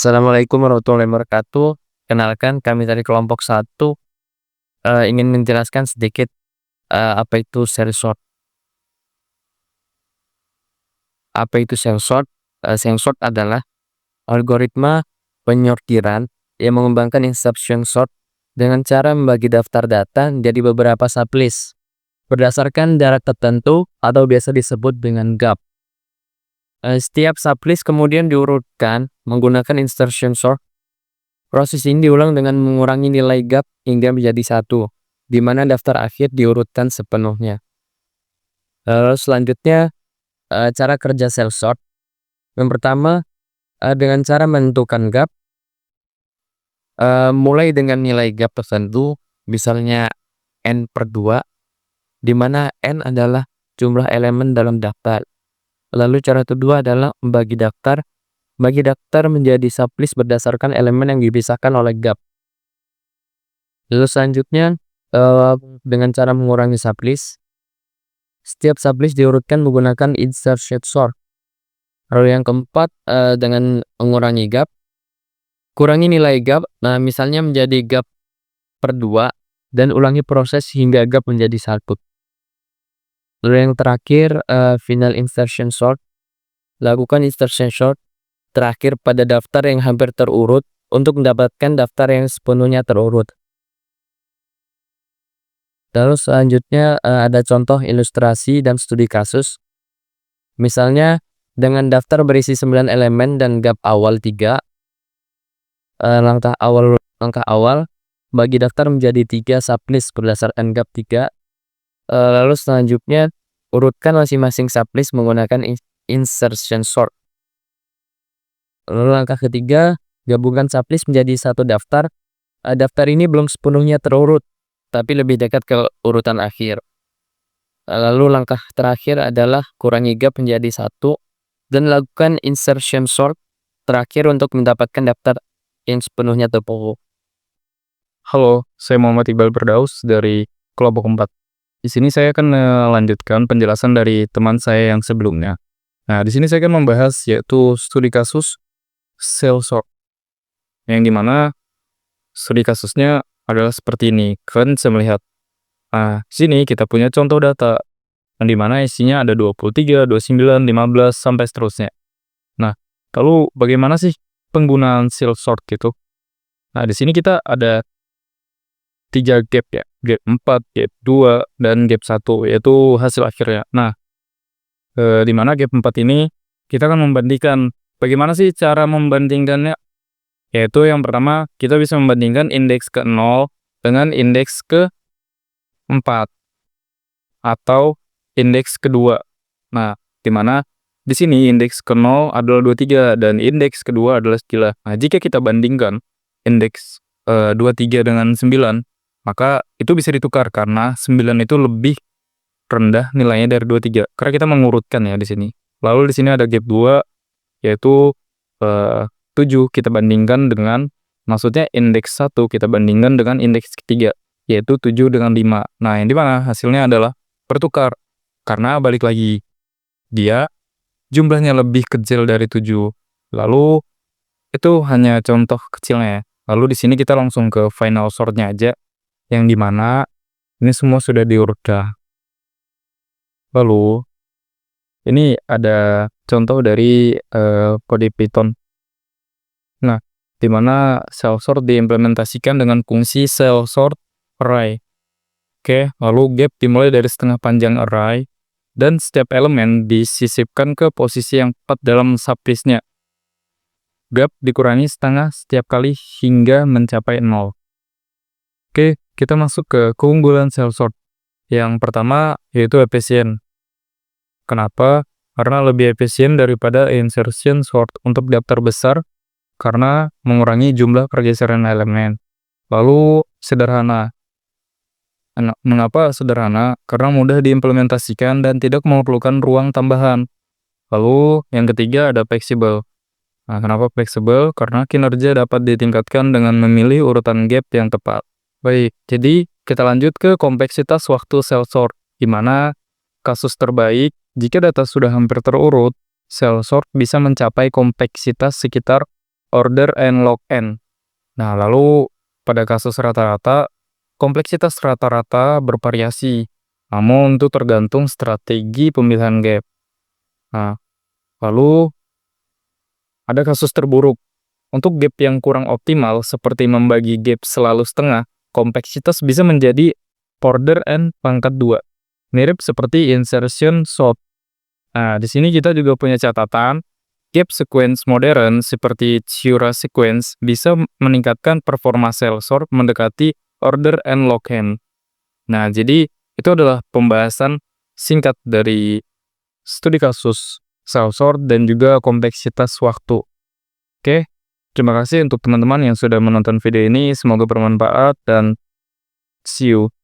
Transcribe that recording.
Assalamualaikum warahmatullahi wabarakatuh. Kenalkan kami dari kelompok satu ingin menjelaskan sedikit, apa itu cell sort. Apa itu cell sort? Cell sort adalah algoritma penyortiran yang mengembangkan instruction sort dengan cara membagi daftar data menjadi beberapa sublist berdasarkan jarak tertentu atau biasa disebut dengan gap. Setiap sublist kemudian diurutkan menggunakan instruction sort. Proses ini diulang dengan mengurangi nilai gap hingga menjadi 1, di mana daftar akhir diurutkan sepenuhnya. Lalu selanjutnya, cara kerja cell sort. Yang pertama, dengan cara menentukan gap, mulai dengan nilai gap tertentu, misalnya n/2, di mana n adalah jumlah elemen dalam daftar. Lalu cara kedua adalah membagi daftar. Bagi daftar menjadi sublist berdasarkan elemen yang dipisahkan oleh gap. Lalu selanjutnya, dengan cara mengurangi sublist, setiap sublist diurutkan menggunakan insertion sort. Lalu yang keempat, dengan mengurangi gap, kurangi nilai gap, nah misalnya menjadi gap/2, dan ulangi proses hingga gap menjadi 1. Lalu yang terakhir, final insertion sort. Lakukan insertion sort terakhir pada daftar yang hampir terurut untuk mendapatkan daftar yang sepenuhnya terurut. Lalu selanjutnya, ada contoh ilustrasi dan studi kasus. Misalnya dengan daftar berisi 9 elemen dan gap awal 3, langkah awal bagi daftar menjadi 3 sublist berdasarkan gap 3. Lalu selanjutnya urutkan masing-masing sublist menggunakan insertion sort. Lalu langkah ketiga, gabungkan sublist menjadi satu daftar. Daftar ini belum sepenuhnya terurut, tapi lebih dekat ke urutan akhir. Lalu langkah terakhir adalah kurangi gap menjadi 1 dan lakukan insertion sort terakhir untuk mendapatkan daftar yang sepenuhnya terurut. Halo, saya Muhammad Iqbal Firdaus dari kelompok 4. Di sini saya akan melanjutkan penjelasan dari teman saya yang sebelumnya. Nah, di sini saya akan membahas yaitu studi kasus cell sort. Yang dimana studi kasusnya adalah seperti ini. Kalian bisa melihat. Nah, di sini kita punya contoh data yang dimana isinya ada 23, 29, 15 sampai seterusnya. Nah, lalu bagaimana sih penggunaan cell sort gitu? Nah, di sini kita ada 3 gap ya, gap 4, gap 2, dan gap 1, yaitu hasil akhirnya. Nah, di mana gap 4 ini kita akan membandingkan. Bagaimana sih cara membandingkannya? Yaitu yang pertama, kita bisa membandingkan indeks ke 0 dengan indeks ke 4 atau indeks kedua. Nah, di mana di sini indeks ke 0 adalah 23 dan indeks kedua adalah 9. Nah, jika kita bandingkan indeks 23 dengan 9, maka itu bisa ditukar karena 9 itu lebih rendah nilainya dari 23. Karena kita mengurutkan ya di sini. Lalu di sini ada gap 2 yaitu 7 kita bandingkan dengan, maksudnya indeks 1 kita bandingkan dengan indeks ketiga, yaitu 7 dengan 5. Nah, yang dimana hasilnya adalah bertukar. Karena balik lagi, dia jumlahnya lebih kecil dari 7. Lalu, itu hanya contoh kecilnya ya. Lalu di sini kita langsung ke final sortnya aja, yang dimana ini semua sudah diurutkan. Lalu, ini ada contoh dari kode Python. Nah, di mana cell sort diimplementasikan dengan fungsi cell sort array. Oke, lalu gap dimulai dari setengah panjang array dan setiap elemen disisipkan ke posisi yang tepat dalam sublistnya. Gap dikurangi setengah setiap kali hingga mencapai 0. Oke, kita masuk ke keunggulan cell sort. Yang pertama yaitu efisien. Kenapa? Karena lebih efisien daripada insertion sort untuk daftar besar karena mengurangi jumlah pergeseran elemen. Lalu sederhana. Mengapa sederhana? Karena mudah diimplementasikan dan tidak memerlukan ruang tambahan. Lalu yang ketiga ada fleksibel. Nah, kenapa fleksibel? Karena kinerja dapat ditingkatkan dengan memilih urutan gap yang tepat. Baik, jadi kita lanjut ke kompleksitas waktu cell sort, di mana kasus terbaik jika data sudah hampir terurut, cell sort bisa mencapai kompleksitas sekitar order and log n. Nah, lalu pada kasus rata-rata, kompleksitas rata-rata bervariasi, namun itu tergantung strategi pemilihan gap. Nah, lalu ada kasus terburuk. Untuk gap yang kurang optimal, seperti membagi gap selalu setengah, kompleksitas bisa menjadi order n pangkat 2. Mirip seperti insertion sort. Nah, di sini kita juga punya catatan, gap sequence modern seperti Cura sequence bisa meningkatkan performa cell sort mendekati order n log n. Nah, jadi itu adalah pembahasan singkat dari studi kasus cell sort dan juga kompleksitas waktu. Oke, terima kasih untuk teman-teman yang sudah menonton video ini. Semoga bermanfaat dan see you.